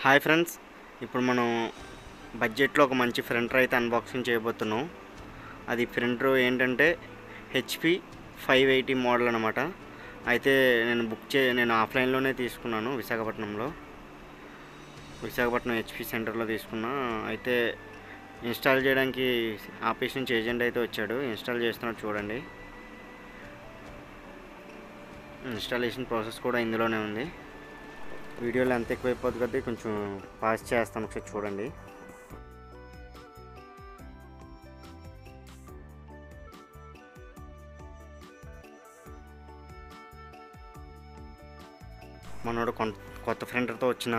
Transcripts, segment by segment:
Hi friends, ఇప్పుడు మనం బడ్జెట్లో ఒక మంచి ప్రింటర్ అయితే అన్బాక్సింగ్ చేయబోతున్నాం. అది ప్రింటర్ ఏంటంటే HP 580 మోడల్ అనమాట. అయితే నేను ఆఫ్లైన్లోనే తీసుకున్నాను. విశాఖపట్నం HP సెంటర్లో తీసుకున్నా. అయితే ఇన్స్టాల్ చేయడానికి ఆపరేషన్ నుంచి ఏజెంట్ అయితే వచ్చాడు. ఇన్స్టాల్ చేస్తున్నాడు చూడండి. ఇన్స్టాలేషన్ ప్రాసెస్ కూడా ఇందులోనే ఉంది. వీడియోలో ఎంత ఎక్కువైపోతుంది కదా, కొంచెం పాజ్ చేస్తాను, ఒకసారి చూడండి. మనోడు కొత్త ప్రింటర్తో వచ్చిన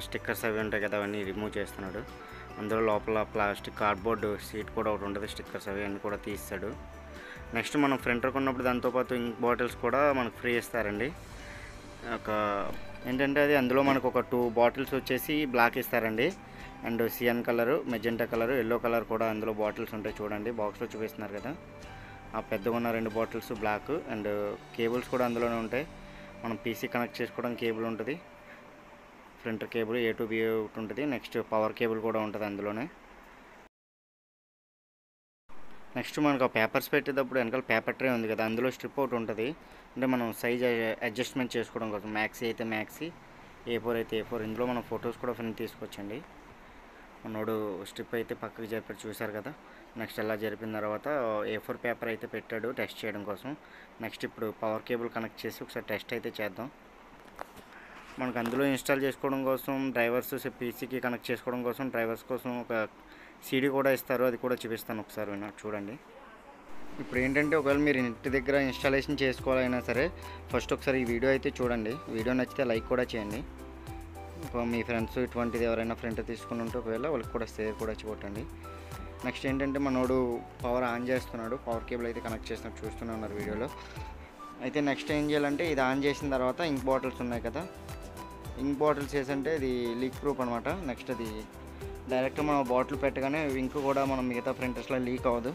స్టిక్కర్స్ అవి ఉంటాయి కదా, అవన్నీ రిమూవ్ చేస్తున్నాడు. అందులో లోపల ప్లాస్టిక్ కార్డ్బోర్డ్ షీట్ కూడా ఒకటి ఉంటుంది, స్టిక్కర్స్ అవి అన్నీ కూడా తీస్తాడు. నెక్స్ట్ మనం ప్రింటర్ కొన్నప్పుడు దాంతోపాటు ఇంక్ బాటిల్స్ కూడా మనకు ఫ్రీ ఇస్తారండి. ఏంటంటే అది అందులో మనకు ఒక 2 బాటిల్స్ వచ్చేసి బ్లాక్ ఇస్తారండి. And cyan colour, magenta colour, yellow colour కూడా అందులో బాటిల్స్ ఉంటాయి చూడండి. బాక్స్లో చూపిస్తున్నారు కదా, ఆ పెద్దగా ఉన్న 2 బాటిల్స్ బ్లాక్. అండ్ కేబుల్స్ కూడా అందులోనే ఉంటాయి. మనం PC కనెక్ట్ చేసుకోవడానికి కేబుల్ ఉంటుంది, printer cable A to B ఒకటి ఉంటుంది. నెక్స్ట్ పవర్ కేబుల్ కూడా ఉంటుంది అందులోనే. నెక్స్ట్ మనకు ఆ పేపర్స్ పెట్టేటప్పుడు వెనకాల పేపర్ ట్రే ఉంది కదా, అందులో స్ట్రిప్ ఒకటి ఉంటుంది. అంటే మనం సైజ్ అడ్జస్ట్మెంట్ చేసుకోవడం కోసం, మ్యాక్సీ అయితే మ్యాక్సీ, A4 అయితే A4. ఇందులో మనం ఫొటోస్ కూడా ప్రింట్ తీసుకొచ్చండి. మనోడు స్ట్రిప్ అయితే పక్కకి జరిపాడు చూసారు కదా. నెక్స్ట్ ఎలా జరిపిన తర్వాత A4 పేపర్ అయితే పెట్టాడు టెస్ట్ చేయడం కోసం. నెక్స్ట్ ఇప్పుడు పవర్ కేబుల్ కనెక్ట్ చేసి ఒకసారి టెస్ట్ అయితే చేద్దాం. మనకు అందులో ఇన్స్టాల్ చేసుకోవడం కోసం డ్రైవర్స్, PCకి కనెక్ట్ చేసుకోవడం కోసం డ్రైవర్స్ కోసం ఒక CD కూడా ఇస్తారు, అది కూడా చూపిస్తాను ఒకసారి చూడండి. ఇప్పుడు ఏంటంటే ఒకవేళ మీరు ఇంటి దగ్గర ఇన్స్టాలేషన్ చేసుకోవాలైనా సరే ఫస్ట్ ఒకసారి ఈ వీడియో అయితే చూడండి. వీడియో నచ్చితే లైక్ కూడా చేయండి. మీ ఫ్రెండ్స్ ఇటువంటిది ఎవరైనా ప్రింటర్ తీసుకుని ఉంటే ఒకవేళ వాళ్ళకి కూడా షేర్ కూడా కొట్టండి. నెక్స్ట్ ఏంటంటే మనోడు పవర్ ఆన్ చేస్తున్నాడు, పవర్ కేబుల్ అయితే కనెక్ట్ చేస్తున్నాడు, చూస్తూనే ఉన్నారు వీడియోలో. అయితే నెక్స్ట్ ఏం చేయాలంటే ఇది ఆన్ చేసిన తర్వాత ఇంక్ బాటిల్స్ ఉన్నాయి కదా, ఇంక్ బాటిల్స్ వేసంటే ఇది లీక్ ప్రూఫ్ అనమాట. నెక్స్ట్ అది డైరెక్ట్ మనం బాటిల్ పెట్టగానే ఇంక్ కూడా మనం మిగతా ప్రింటర్స్లో లీక్ అవ్వదు.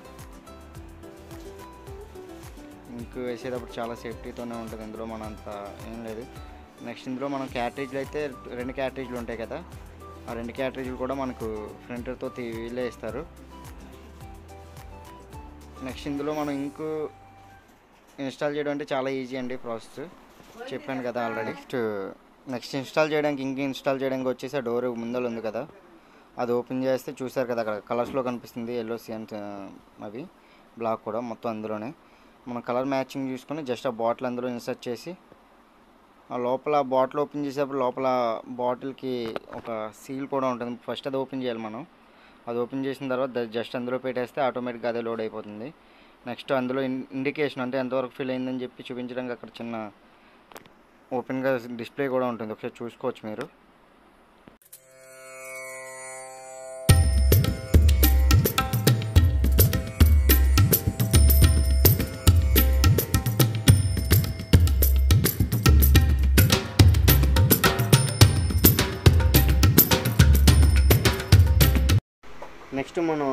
ఇంక్ వేసేటప్పుడు చాలా సేఫ్టీతోనే ఉంటుంది, ఇందులో మన అంత ఏం లేదు. నెక్స్ట్ ఇందులో మనం క్యాట్రేజ్లు అయితే 2 క్యాట్రేజ్లు ఉంటాయి కదా, ఆ 2 క్యాట్రేజ్లు కూడా మనకు ప్రింటర్తో వీళ్ళే ఇస్తారు. నెక్స్ట్ ఇందులో మనం ఇంక్ ఇన్స్టాల్ చేయడం అంటే చాలా ఈజీ అండి ప్రాసెస్, చెప్పాను కదా ఆల్రెడీ. నెక్స్ట్ ఇన్స్టాల్ చేయడానికి వచ్చేసి ఆ డోర్ ముందర ఉంది కదా, అది ఓపెన్ చేస్తే చూసారు కదా అక్కడ కలర్స్లో కనిపిస్తుంది, ఎల్లో సియన్ అవి బ్లాక్ కూడా మొత్తం అందులోనే. మనం కలర్ మ్యాచింగ్ చూసుకొని జస్ట్ ఆ బాటిల్ అందులో ఇన్సర్ట్ చేసి ఆ లోపల బాటిల్ ఓపెన్ చేసేటప్పుడు లోపల బాటిల్కి ఒక సీల్ కూడా ఉంటుంది, ఫస్ట్ అది ఓపెన్ చేయాలి మనం. అది ఓపెన్ చేసిన తర్వాత జస్ట్ అందులో పెట్టేస్తే ఆటోమేటిక్గా అదే లోడ్ అయిపోతుంది. నెక్స్ట్ అందులో ఇండికేషన్ అంటే ఎంతవరకు ఫిల్ అయిందని చెప్పి చూపించడానికి అక్కడ చిన్న ఓపెన్గా డిస్ప్లే కూడా ఉంటుంది, ఒకసారి చూసుకోవచ్చు మీరు. నెక్స్ట్ మనం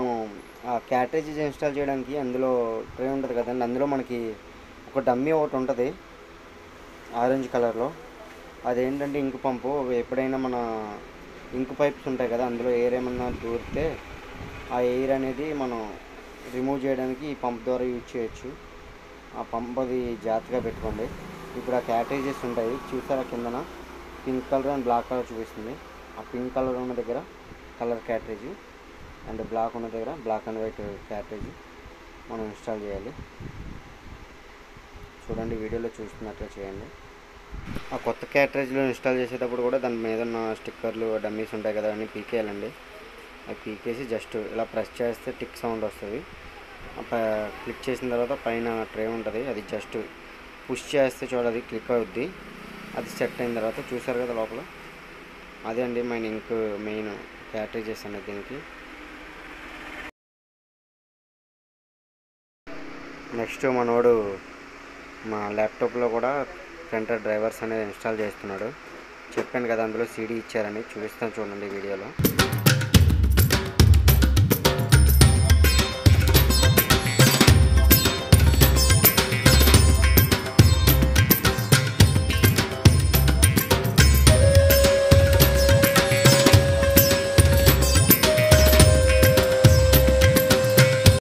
ఆ క్యాట్రేజెస్ ఇన్స్టాల్ చేయడానికి అందులో ట్రే ఉంటుంది కదండి, అందులో మనకి ఒక డమ్మీ ఒకటి ఉంటుంది ఆరెంజ్ కలర్లో. అదేంటంటే ఇంక్ పంపు. ఎప్పుడైనా మన ఇంక్ పైప్స్ ఉంటాయి కదా, అందులో ఎయిర్ ఏమన్నా దూరితే ఆ ఎయిర్ అనేది మనం రిమూవ్ చేయడానికి ఈ పంప్ ద్వారా యూజ్ చేయొచ్చు. ఆ పంప్ అది జాగ్రత్తగా పెట్టుకోండి. ఇప్పుడు ఆ క్యాట్రేజెస్ ఉంటాయి చూసారా, కిందన pink colour and black colour చూపిస్తుంది. ఆ పింక్ కలర్ ఉన్న దగ్గర కలర్ క్యాట్రేజ్ అండ్ బ్లాక్ ఉన్న దగ్గర బ్లాక్ అండ్ వైట్ క్యాట్రేజ్ మనం ఇన్స్టాల్ చేయాలి. చూడండి, వీడియోలో చూస్తున్నట్లుగా చేయండి. ఆ కొత్త క్యాట్రేజ్లో ఇన్స్టాల్ చేసేటప్పుడు కూడా దాని మీద ఉన్న స్టిక్కర్లు, డమ్మీస్ ఉంటాయి కదా, అన్నీ పీకేయాలండి. అవి పీకేసి జస్ట్ ఇలా ప్రెస్ చేస్తే టిక్ సౌండ్ వస్తుంది. క్లిక్ చేసిన తర్వాత పైన ట్రే ఉంటుంది, అది జస్ట్ పుష్ చేస్తే చూడాలి క్లిక్ అవుద్ది. అది సెట్ అయిన తర్వాత చూసారు కదా లోపల, అదే అండి మెయిన్ క్యాట్రేజెస్ అనేది దీనికి. నెక్స్ట్ మనోడు మా ల్యాప్టాప్లో కూడా ప్రింటర్ డ్రైవర్స్ అనేది ఇన్స్టాల్ చేస్తున్నాడు. చెప్పాను కదా అందులో CD ఇచ్చారని, చూపిస్తాను చూడండి వీడియోలో.